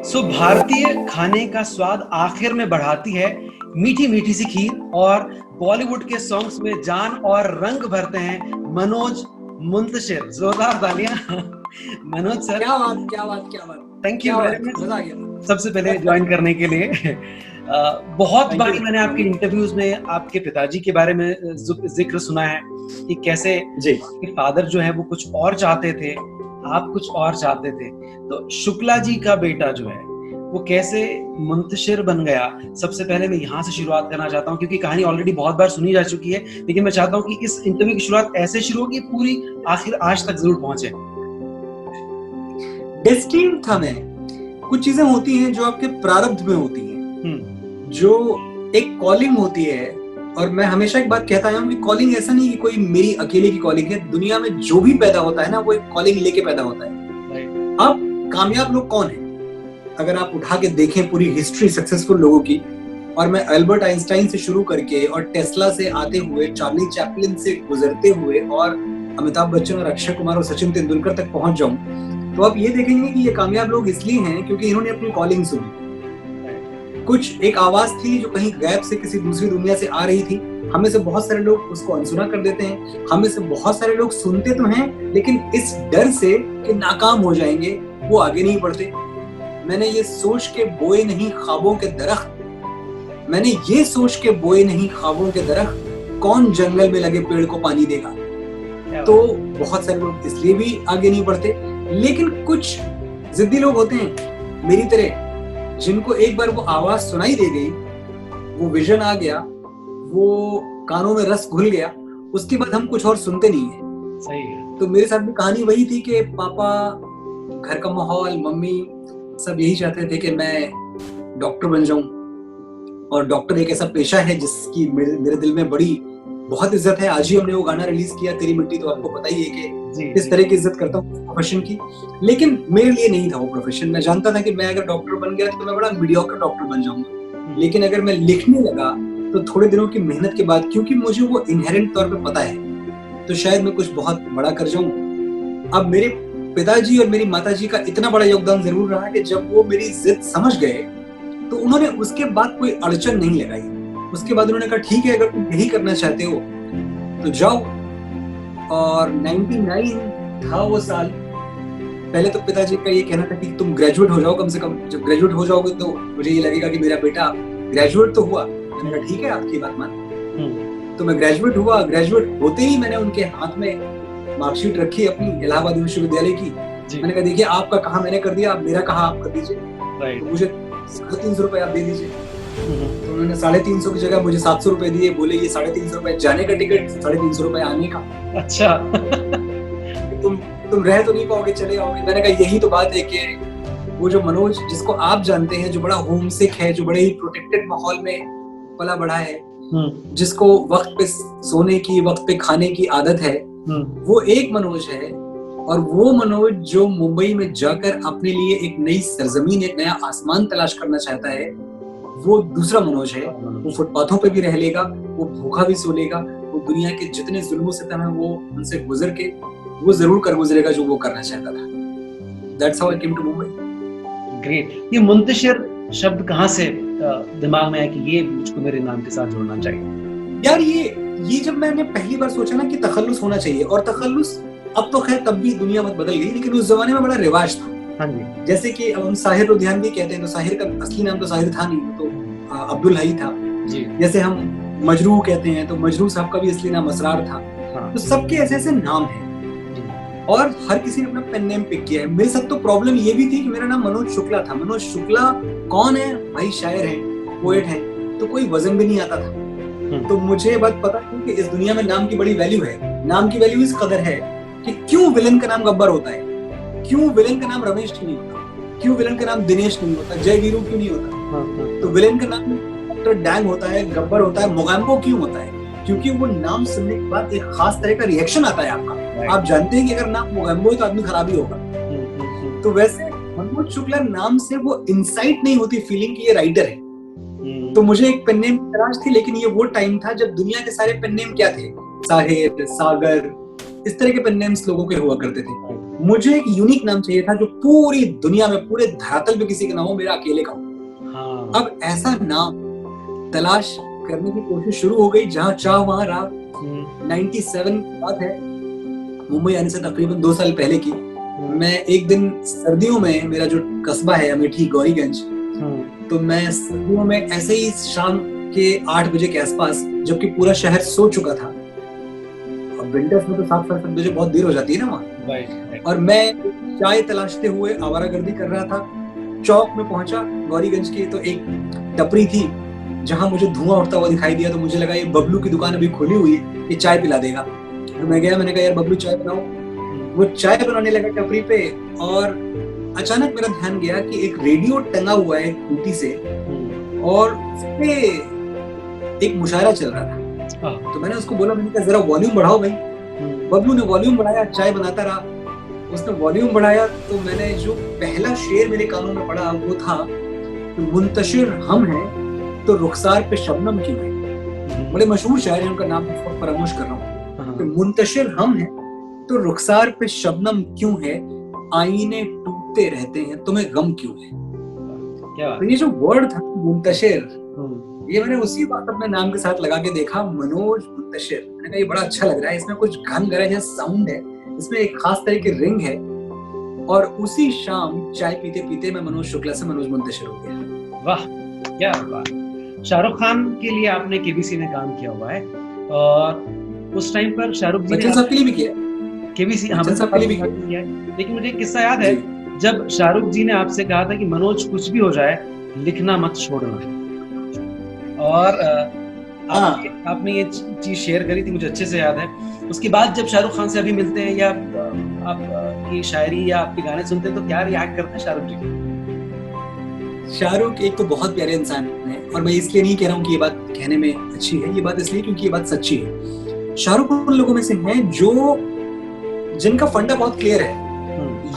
भारतीय खाने का स्वाद आखिर में बढ़ाती है मीठी मीठी सी खीर और बॉलीवुड के सॉन्ग्स में जान और रंग भरते हैं मनोज मुंतशिर। जोरदार तालियां। मनोज सर, क्या बात क्या बात क्या बात। थैंक यू वेरी मच मजा आ गया सबसे पहले ज्वाइन करने के लिए। बहुत Thank बार you. मैंने आपके इंटरव्यूज में आपके पिताजी के बारे में जिक्र सुना है कि कैसे जी आपके फादर जो है वो कुछ और चाहते थे, आप कुछ और चाहते थे। तो शुक्ला जी का बेटा जो है वो कैसे मुंतशिर बन गया, सबसे पहले मैं यहाँ से शुरुआत करना चाहता हूँ क्योंकि कहानी ऑलरेडी बहुत बार सुनी जा चुकी है, लेकिन मैं चाहता हूँ कि इस इंटरव्यू की शुरुआत ऐसे शुरू हो कि पूरी आखिर आज तक जरूर पहुंचे। डेस्टिन था मैं। कुछ चीजें होती हैं जो आपके प्रारब्ध में होती हैं, जो एक कॉलिंग होती है। और मैं हमेशा एक बात कहता हूँ कि कॉलिंग ऐसा नहीं कि कोई मेरी अकेले की कॉलिंग है। दुनिया में जो भी पैदा होता है ना, वो एक कॉलिंग लेके पैदा होता है। अब कामयाब लोग कौन है? अगर आप उठा के देखें पूरी हिस्ट्री सक्सेसफुल लोगों की, और मैं अल्बर्ट आइंस्टाइन से शुरू करके और टेस्ला से आते हुए, चार्ली चैपलिन से गुजरते हुए और अमिताभ बच्चन और अक्षय कुमार और सचिन तेंदुलकर तक पहुंच जाऊं, तो आप ये देखेंगे कि ये कामयाब लोग इसलिए हैं क्योंकि इन्होंने अपनी कॉलिंग सुनी। कुछ एक आवाज थी जो कहीं गैप से किसी दूसरी दुनिया से आ रही थी। हमें से बहुत सारे लोग उसको अनसुना कर देते हैं। हमें से बहुत सारे लोग सुनते तो हैं, लेकिन इस डर से कि नाकाम हो जाएंगे वो आगे नहीं बढ़ते। मैंने ये सोच के बोए नहीं ख्वाबों के दरख्त, मैंने ये सोच के बोए नहीं ख्वाबों के दरख्त, कौन जंगल में लगे पेड़ को पानी देगा। तो बहुत सारे लोग इसलिए भी आगे नहीं बढ़ते। लेकिन कुछ जिद्दी लोग होते हैं मेरी तरह, जिनको एक बार वो आवाज सुनाई दे गई, वो विजन आ गया, वो कानों में रस घुल गया, उसके बाद हम कुछ और सुनते नहीं है। सही है। तो मेरे साथ भी कहानी वही थी कि पापा, घर का माहौल, मम्मी सब यही चाहते थे कि मैं डॉक्टर बन जाऊं। और डॉक्टर एक ऐसा पेशा है जिसकी मेरे दिल में बड़ी बहुत इज्जत है। आज ही हमने वो गाना रिलीज किया तेरी मिट्टी, तो आपको पता ही है कि किस तरह की इज्जत करता हूँ प्रोफेशन की। लेकिन मेरे लिए नहीं था वो प्रोफेशन। मैं जानता था कि मैं अगर डॉक्टर बन गया तो मैं बड़ा मीडियोकर डॉक्टर बन जाऊंगा। लेकिन अगर मैं लिखने लगा तो थोड़े दिनों की मेहनत के बाद, क्योंकि मुझे वो इनहेरेंट तौर पे पता है, तो शायद मैं कुछ बहुत बड़ा कर जाऊं। अब मेरे पिताजी और मेरी माताजी का इतना बड़ा योगदान जरूर रहा कि जब वो मेरी जिद समझ गए तो उन्होंने उसके बाद कोई अड़चन नहीं लगाई। उसके बाद उन्होंने कहा ठीक है, अगर तुम यही करना चाहते हो तो जाओ। और 99 था वो साल। पहले तो पिताजी का ये कहना था कि तुम ग्रेजुएट हो जाओ, कम से कम जब ग्रेजुएट हो जाओगे तो मुझे ये लगेगा कि मेरा बेटा ग्रेजुएट तो हुआ। मैंने कहा ठीक है, आपकी बात मान। तो मैं ग्रेजुएट हुआ। ग्रेजुएट होते ही मैंने उनके हाथ में मार्कशीट रखी अपनी इलाहाबाद विश्वविद्यालय की। मैंने कहा देखिए, आपका कहा मैंने कर दिया, आप मेरा कहा आप कर दीजिए, तो मुझे 350 रुपए आप दे दीजिए। तो उन्होंने 350 की जगह मुझे 700 रुपए दिए। बोले ये 350 रुपए जाने का टिकट, 350 रुपए आने का। अच्छा। तुम रह तो नहीं पाओगे, चले आओगे। मैंने कहा यही तो बात है कि वो जो मनोज जिसको आप जानते हैं, जो बड़ा होमसिक है, जो बड़े ही प्रोटेक्टेड माहौल में पला बड़ा है, जिसको वक्त पे सोने की, वक्त पे खाने की आदत है, वो एक मनोज है। और वो मनोज जो मुंबई में जाकर अपने लिए एक नई सरजमीन, एक नया आसमान तलाश करना चाहता है, वो दूसरा मनोज है। वो फुटपाथों पे भी रह लेगा, वो भूखा भी सो लेगा, वो दुनिया के जितने जुल्म सितम है वो उनसे गुजर के वो जरूर कर गुजरेगा जो वो करना चाहता था। That's how I came to Mumbai. Great. ये मुंतशिर शब्द कहाँ से दिमाग में आया कि ये मुझको मेरे नाम के साथ जोड़ना चाहिए? यार ये जब मैंने पहली बार सोचा ना कि तखल्लुस होना चाहिए, और तखल्लुस अब तो खैर तब भी दुनिया मत बदल गई, लेकिन उस जमाने में बड़ा रिवाज था। हाँ जी। जैसे कि अब हम साहिर रुधियान भी कहते हैं, तो साहिर का असली नाम तो साहिर था नहीं, तो अब्दुल हई था जी। जैसे हम मजरू कहते हैं, तो मजरू साहब का भी असली नाम असरार था। हाँ। तो सबके ऐसे ऐसे नाम हैं और हर किसी ने अपना पेन नेम पिक किया है। मेरे साथ तो प्रॉब्लम ये भी थी कि मेरा नाम मनोज शुक्ला था। मनोज शुक्ला कौन है भाई? शायर है, पोएट है, तो कोई वजन भी नहीं आता था। तो मुझे ये बात पता थी कि इस दुनिया में नाम की बड़ी वैल्यू है। नाम की वैल्यू इस कदर है कि क्यों विलन का नाम गब्बर होता है, क्यों विलन का नाम रमेश क्यों नहीं होता, क्यों विलन का नाम दिनेश नहीं होता, जय वीरू क्यों नहीं होता। तो विलन का नाम डॉक्टर डैंग होता है, गब्बर होता है, मोगैम्बो क्यों होता है? क्योंकि वो नाम सुनने के बाद एक खास तरह का रिएक्शन आता है आपका। आप जानते हैं कि अगर नाम मोगैम्बो है तो आदमी खराब ही होगा। तो वैसे मनोज शुक्ला नाम से वो इंसाइट नहीं होती फीलिंग कि ये राइटर है। तो मुझे एक पेन नेम की तलाश थी, लेकिन ये वो टाइम था जब दुनिया के सारे पेन नेम क्या थे, साहिर, सागर, इस तरह के पेन नेम्स लोगों के हुआ करते थे। मुझे एक यूनिक नाम चाहिए था जो पूरी दुनिया में, पूरे धरातल पे किसी का ना हो, मेरा अकेले का हो। हाँ। अब ऐसा नाम तलाश करने की कोशिश शुरू हो गई, जहाँ चाह वहाँ राह। 97 की बात है, मुंबई आने से तकरीबन 2 साल पहले की। मैं एक दिन सर्दियों में, मेरा जो कस्बा है अमेठी गौरीगंज, तो मैं सर्दियों में ऐसे ही शाम के 8 बजे के आसपास, जबकि पूरा शहर सो चुका था, और विंटर्स में तो 7 बजे बहुत देर हो जाती है ना वहाँ, और मैं चाय तलाशते हुए आवारागर्दी कर रहा था। चौक में पहुंचा गौरीगंज के, तो एक टपरी थी जहां मुझे धुआं उठता हुआ दिखाई दिया। तो मुझे लगा ये बबलू की दुकान अभी खुली हुई है, ये चाय पिला देगा। तो मैं गया, मैंने कहा यार बबलू चाय बनाओ। वो चाय बनाने लगा टपरी पे, और अचानक मेरा ध्यान गया कि एक रेडियो टंगा हुआ है खूंटी से, और उसपे एक मुशायरा चल रहा था। तो मैंने उसको बोला, मैंने कहा जरा वॉल्यूम बढ़ाओ भाई। बबलू ने वॉल्यूम बढ़ाया, चाय बनाता रहा। उसने वॉल्यूम बढ़ाया, तो मैंने जो पहला शेर मेरे कानों में पड़ा वो था, मुंतशिर हम हैं तो रुखसार पे शबनम क्यों है। बड़े मशहूर शायर हैं, उनका नाम फरामोश कर रहा हूँ। तो मुंतशिर हम हैं तो रुखसार पे शबनम क्यों है, आईने टूटते रहते हैं तुम्हें गम क्यों है। तो ये जो वर्ड था मुंतशिर, ये मैंने उसी वक्त अपने नाम के साथ लगा के देखा, मनोज मुंतशिर। मैंने कहा ये बड़ा अच्छा लग रहा है, इसमें कुछ घन गरज साउंड है, इसमें एक खास तरह की रिंग है। और उसी शाम चाय पीते पीते मैं मनोज शुक्ला से मनोज मुंतशिर हो गया। वाह, क्या बात। शाहरुख खान के लिए आपने केबीसी में काम किया हुआ है, और उस टाइम पर शाहरुख जी ने सबके लिए भी किया, केबीसी सबके लिए भी किया है। लेकिन मुझे एक किस्सा याद है, जब शाहरुख जी ने आपसे कहा था कि मनोज कुछ भी हो जाए लिखना मत छोड़ना, और आपने ये चीज शेयर करी थी, मुझे अच्छे से याद है। उसके बाद जब शाहरुख खान से अभी मिलते हैं या आपकी शायरी या आपके गाने सुनते हैं, तो क्या रिएक्ट करते हैं शाहरुख जी? शाहरुख एक तो बहुत प्यारे इंसान है, और मैं इसलिए नहीं कह रहा हूँ कि ये बात कहने में अच्छी है, ये बात इसलिए क्योंकि ये बात सच्ची है। शाहरुख उन लोगों में से हैं जिनका फंडा बहुत क्लियर है।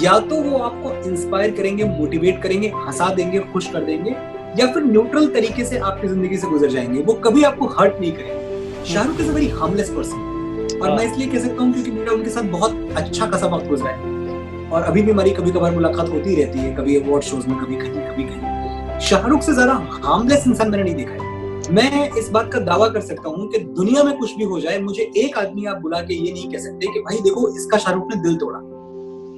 या तो वो आपको इंस्पायर करेंगे, मोटिवेट करेंगे, हंसा देंगे, खुश कर देंगे, या फिर न्यूट्रल तरीके से आपकी जिंदगी से गुजर जाएंगे। वो कभी आपको हर्ट नहीं करेंगे। Shahrukh is a very harmless person, और मैं इसलिए कह सकता हूँ क्योंकि मेरा उनके साथ बहुत अच्छा खासा वक्त गुजरा है, और अभी भी हमारी कभी कभार मुलाकात होती रहती है, कभी अवार्ड शोज में, कभी कहीं। शाहरुख से ज्यादा हार्मलेस इंसान मैंने नहीं देखा है। मैं इस बात का दावा कर सकता हूँ कि दुनिया में कुछ भी हो जाए, मुझे एक आदमी आप बुला के ये नहीं कह सकते कि भाई देखो इसका शाहरुख ने दिल तोड़ा।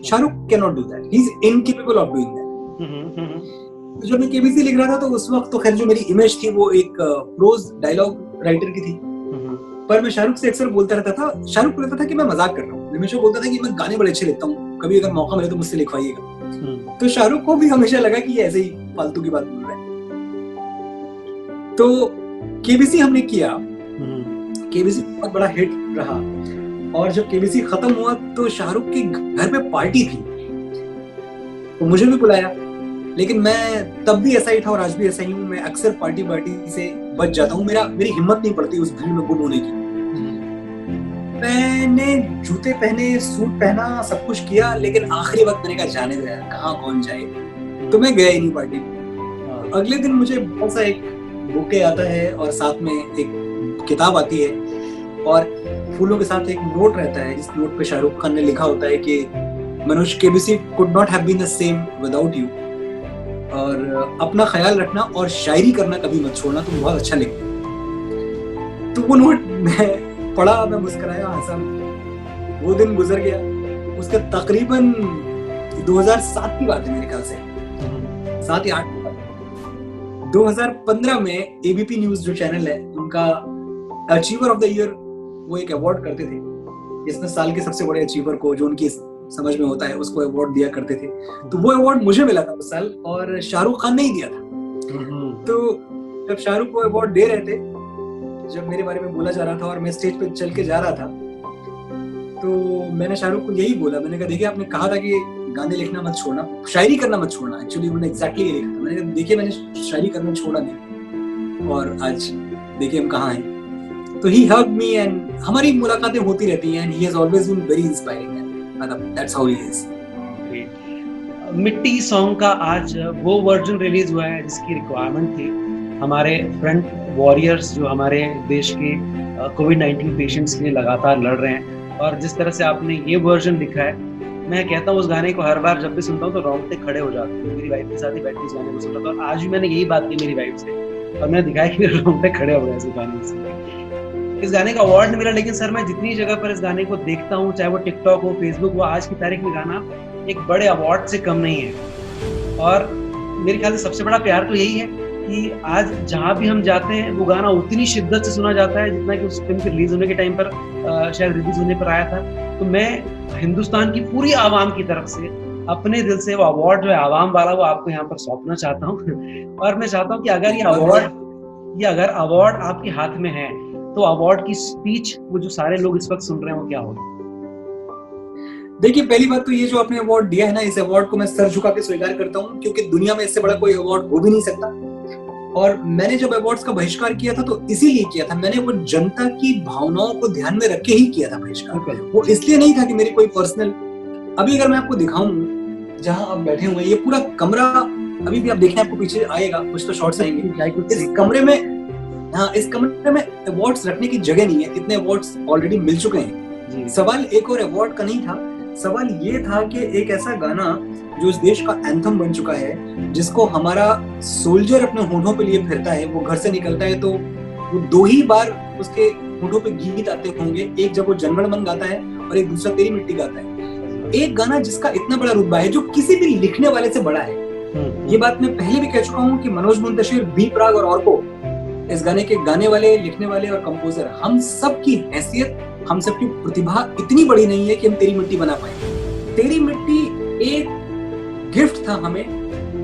Shahrukh can not do that, he is incapable of doing that. जब मैं केबीसी लिख रहा था, तो उस वक्त तो खैर जो मेरी इमेज थी वो एक प्रोज डायलॉग राइटर की थी, पर मैं शाहरुख से अक्सर बोलता रहता था, शाहरुख को लगता था कि मैं मजाक कर रहा हूँ। हमेशा बोलता था कि मैं गाने बड़े अच्छे लिखता हूँ, कभी अगर मौका मिले तो मुझसे लिखवाइएगा। तो शाहरुख को भी हमेशा लगा कि ये ऐसे ही फालतू की बात बोल रहा है। तो केबीसी हमने किया, केबीसी बहुत बड़ा हिट रहा, और जब केबीसी खत्म हुआ तो शाहरुख के घर में पार्टी थी, तो मुझे भी बुलाया। लेकिन मैं तब भी ऐसा ही था और आज भी ऐसा ही हूँ, मैं अक्सर पार्टी से बच जाता हूँ। मेरी हिम्मत नहीं पड़ती उस भीड़ में गुम होने की। मैंने जूते पहने, सूट पहना, सब कुछ किया, लेकिन आखिरी वक्त मैंने कहा जाने दो यार, कहाँ कौन जाए, तो मैं गया ही नहीं पार्टी में। अगले दिन मुझे बहुत सा एक बुके आता है और साथ में एक किताब आती है, और फूलों के साथ एक नोट रहता है, जिस नोट पे शाहरुख खान ने लिखा होता है कि Manoj, KBC could not have been the same without you, और अपना ख्याल रखना और शायरी करना कभी मत छोड़ना, तुम बहुत अच्छा लिखते। तो वो नोट मैं पढ़ा, मैं मुस्कुराया, हंसा। वो दिन गुजर गया। उसके तकरीबन 2007 की बात है मेरे ख्याल से, 7 या 8 की बात। 2015 में एबीपी न्यूज जो चैनल है, उनका अचीवर ऑफ द ईयर वो एक अवार्ड करते थे, जिसमें साल के सबसे बड़े अचीवर को, जो उनकी समझ में होता है, उसको अवार्ड दिया करते थे। तो वो अवार्ड मुझे मिला था उस साल, और शाहरुख खान ने ही दिया था। तो जब शाहरुख को अवार्ड दे रहे थे, जब मेरे बारे में बोला जा रहा था और मैं स्टेज पे चल के जा रहा था, तो मैंने शाहरुख को यही बोला, मैंने कहा देखिए आपने कहा था कि गाने लिखना मत छोड़ना, शायरी करना मत छोड़ना। एक्चुअली उन्होंने एग्जैक्टली ये लिखा था। मैंने कहा देखिए मैंने शायरी करना छोड़ा नहीं, और आज देखिए हम कहाँ हैं। तो ही हग्ड मी, एंड हमारी मुलाकातें होती रहती हैं, and he has always been very inspiring, and that's how he is. मिट्टी सॉन्ग का आज वो वर्जन रिलीज हुआ है जिसकी रिक्वायरमेंट थी। हमारे फ्रंट वॉरियर्स जो हमारे देश के कोविड-19 पेशेंट्स के लिए लगातार लड़ रहे हैं, और जिस तरह से आपने ये वर्जन लिखा है, मैं कहता हूँ उस गाने को हर बार जब भी सुनता हूँ तो रोंगटे खड़े हो जाते हैं। मेरी वाइफ के साथ ही बैठ के उस गाने को सुन रहा था और आज भी मैंने यही बात की मेरी वाइफ से और मैंने दिखाया कि मेरे रोंगटे खड़े हो गए इस गाने को सुन के। इस गाने का अवार्ड मिला, लेकिन सर मैं जितनी जगह पर इस गाने को देखता हूँ, चाहे वो टिकटॉक हो, फेसबुक हो, आज की तारीख में गाना एक बड़े अवार्ड से कम नहीं है। और मेरे ख्याल से सबसे बड़ा प्यार तो यही है कि आज जहाँ भी हम जाते हैं वो गाना उतनी शिद्दत से सुना जाता है जितना कि उस फिल्म के रिलीज होने के टाइम पर शायद रिलीज होने पर आया था। तो मैं हिंदुस्तान की पूरी आवाम की तरफ से अपने दिल से वो अवार्ड जो है आवाम वाला वो आपको यहाँ पर सौंपना चाहता हूँ। और मैं चाहता हूँ कि अगर अवार्ड आपके हाथ में है तो अवार्ड की स्पीच वो जो सारे लोग इस वक्त सुन रहे हैं वो क्या होगी? देखिए, पहली बात तो ये जो आपने अवार्ड दिया है ना, इस अवार्ड को मैं सर झुका के स्वीकार करता हूँ, क्योंकि दुनिया में इससे बड़ा कोई अवार्ड हो भी नहीं सकता। और मैंने जब अवार्ड्स का बहिष्कार किया था तो इसीलिए किया था, मैंने वो जनता की भावनाओं को ध्यान में रख के ही किया था बहिष्कार। वो इसलिए नहीं था कि मेरी कोई पर्सनल। अभी अगर मैं आपको दिखाऊं जहां आप बैठे हुए, ये पूरा कमरा अभी भी आप देखें, आपको पीछे आएगा, कुछ तो शॉर्ट्स आएंगे। इस कमरे में अवार्ड्स रखने की जगह नहीं है, इतने अवार्ड्स ऑलरेडी मिल चुके हैं। सवाल एक और अवार्ड का नहीं था, सवाल ये था कि एक ऐसा गाना जो इस देश का एंथम बन चुका है, जिसको हमारा सोल्जर अपने होठों पे लिए फिरता है, वो घर से निकलता है तो वो 2 ही बार उसके होठों पे गीत आते होंगे, एक जब वो जनगण मन गाता है और एक दूसरा तेरी मिट्टी गाता है। एक गाना जिसका इतना बड़ा रुतबा है, जो किसी भी लिखने वाले से बड़ा है। ये बात मैं पहले भी कह चुका हूँ कि मनोज मुंतशिर, बी प्राक और ऑर्को, इस गाने के गाने वाले, लिखने वाले और कंपोजर, हम सब की हैसियत, हम सबकी प्रतिभा इतनी बड़ी नहीं है कि हम तेरी मिट्टी बना पाए। तेरी मिट्टी एक गिफ्ट था हमें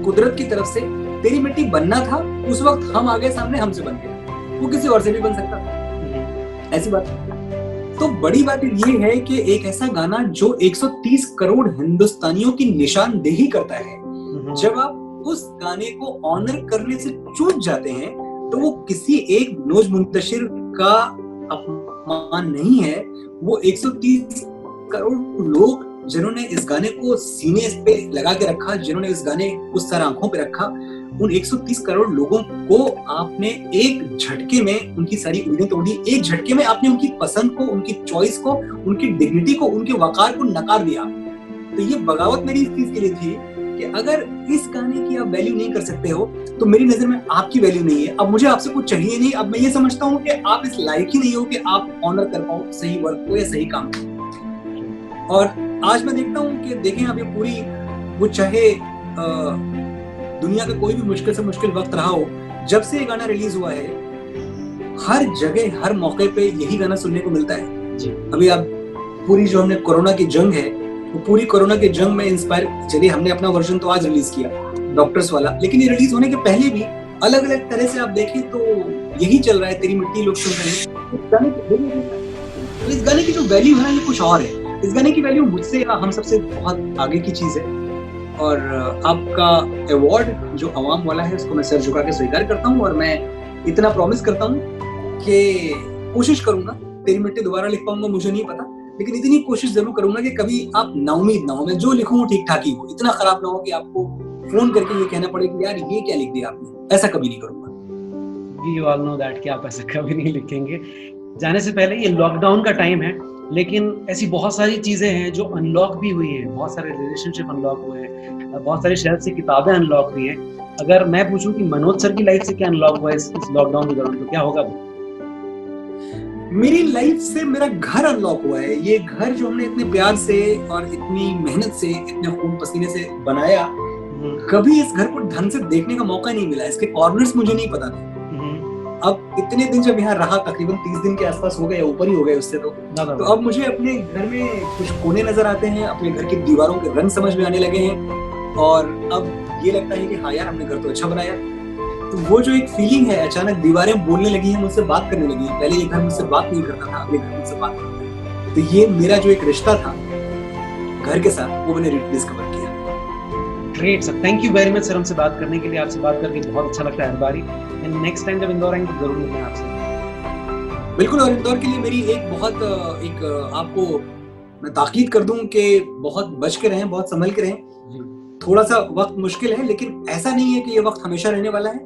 कुदरत की तरफ से। तेरी मिट्टी बनना था, उस वक्त हम आगे सामने हमसे बन गए, वो किसी और से भी बन सकता था, ऐसी बात। तो बड़ी बात ये है कि एक ऐसा गाना जो 130 करोड़ हिंदुस्तानियों की निशानदेही करता है, जब आप उस गाने को ऑनर करने से चूक जाते हैं तो वो किसी एक मनोज मुंतशिर का अपमान नहीं है, वो 130 करोड़ लोग जिन्होंने इस गाने को सीने पे लगा के रखा, जिन्होंने इस गाने को सर आंखों पे रखा, उन 130 करोड़ लोगों को आपने एक झटके में उनकी सारी उम्मीदें तोड़ दी। एक झटके में आपने उनकी पसंद को, उनकी चॉइस को, उनकी डिग्निटी को, उनके वकार को नकार दिया। तो ये बगावत मेरी इस चीज के लिए थी कि अगर इस गाने की आप वैल्यू नहीं कर सकते हो तो मेरी नजर में आपकी वैल्यू नहीं है। अब मुझे आपसे कुछ चाहिए नहीं, अब मैं ये समझता हूँ कि आप इस लायक ही नहीं हो कि आप ऑनर कर पाओ सही वर्क को या सही काम को। और आज मैं देखता हूँ कि देखें अभी पूरी, वो चाहे दुनिया का कोई भी मुश्किल से मुश्किल वक्त रहा हो, जब से ये गाना रिलीज हुआ है हर जगह हर मौके पे यही गाना सुनने को मिलता है जी। अभी आप पूरी जो हमने कोरोना की जंग है, वो पूरी कोरोना के जंग में इंस्पायर, चलिए हमने अपना वर्जन तो आज रिलीज किया डॉक्टर्स वाला, लेकिन ये रिलीज होने के पहले भी अलग अलग तरह से आप देखें तो यही चल रहा है, तेरी मिट्टी लोग सुन रहे हैं। इस गाने की जो वैल्यू है ना, ये कुछ और है। इस गाने की वैल्यू मुझसे या हम सबसे बहुत आगे की चीज है। और आपका अवार्ड जो अवाम वाला है उसको मैं सर झुका के स्वीकार करता हूँ, और मैं इतना प्रॉमिस करता हूँ कि कोशिश करूंगा, तेरी मिट्टी दोबारा लिख पाऊंगा मुझे नहीं पता, लेकिन इतनी कोशिश जरूर करूंगा कि कभी आप नाउमीद ना हो, मैं जो लिखूं ठीक ठाक ही हो, इतना खराब ना हो कि आपको फोन करके ये कहना पड़े कि यार ये क्या लिख दिया आपने। ऐसा कभी नहीं करूंगा। We all know that कि आप ऐसा कभी नहीं लिखेंगे। जाने से पहले ये लॉकडाउन का टाइम है, लेकिन ऐसी बहुत सारी चीजें हैं जो अनलॉक भी हुई हैं, बहुत सारे रिलेशनशिप अनलॉक हुए हैं, बहुत सारी शायद से किताबें अनलॉक हुई हैं। अगर मैं पूछूं कि मनोज सर की लाइफ से क्या अनलॉक हुआ इस लॉकडाउन के दौरान, तो क्या होगा? मेरी लाइफ से मेरा घर अनलॉक हुआ है। ये घर जो हमने इतने प्यार से और इतनी मेहनत से, इतने खून पसीने से बनाया, कभी इस घर को ढंग से देखने का मौका नहीं मिला। इसके कॉर्नर्स मुझे नहीं पता थे। अब इतने दिन जब यहाँ रहा, तकरीबन 30 दिन के आसपास हो गए, ऊपर ही हो गए उससे, तो अब मुझे अपने घर में कुछ कोने नजर आते हैं, अपने घर की दीवारों के रंग समझ में आने लगे हैं, और अब ये लगता है कि हाँ यार हमने घर तो अच्छा बनाया। तो वो जो एक फीलिंग है, अचानक दीवारें बोलने लगी हैं, मुझसे बात करने लगी हैं। पहले ये घर मुझसे बात नहीं करता था, अब ये घर मुझसे बात करता है। तो ये मेरा जो एक रिश्ता था घर के साथ, वो मैंने डिस्कवर किया। Great sir, thank you very much sir हमसे बात करने के लिए। आपसे बात करके बहुत अच्छा लगता है हर बारी, एंड नेक्स्ट टाइम जब इंदौर आएंगे तो जरूर मिलेंगे आपसे। बिल्कुल, और इंदौर के लिए मेरी आपको मैं ताकीद कर दूं कि बहुत बच के रहें, बहुत संभल के रहें। थोड़ा सा वक्त मुश्किल है, लेकिन ऐसा नहीं है कि ये वक्त हमेशा रहने वाला है।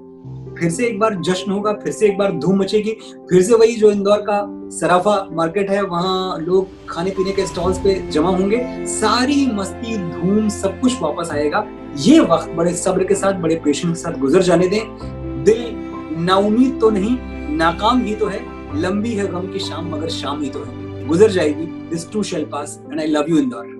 फिर से एक बार जश्न होगा, फिर से एक बार धूम मचेगी, फिर से वही जो इंदौर का सराफा मार्केट है वहाँ लोग खाने पीने के स्टॉल्स पे जमा होंगे, सारी मस्ती धूम सब कुछ वापस आएगा। ये वक्त बड़े सब्र के साथ, बड़े पेशेंस के साथ गुजर जाने दें। दिल नाउमीद तो नहीं, नाकाम ही तो है, लंबी है गम की शाम मगर शाम ही तो है, गुजर जाएगी, this to shell pass and I love you Indore.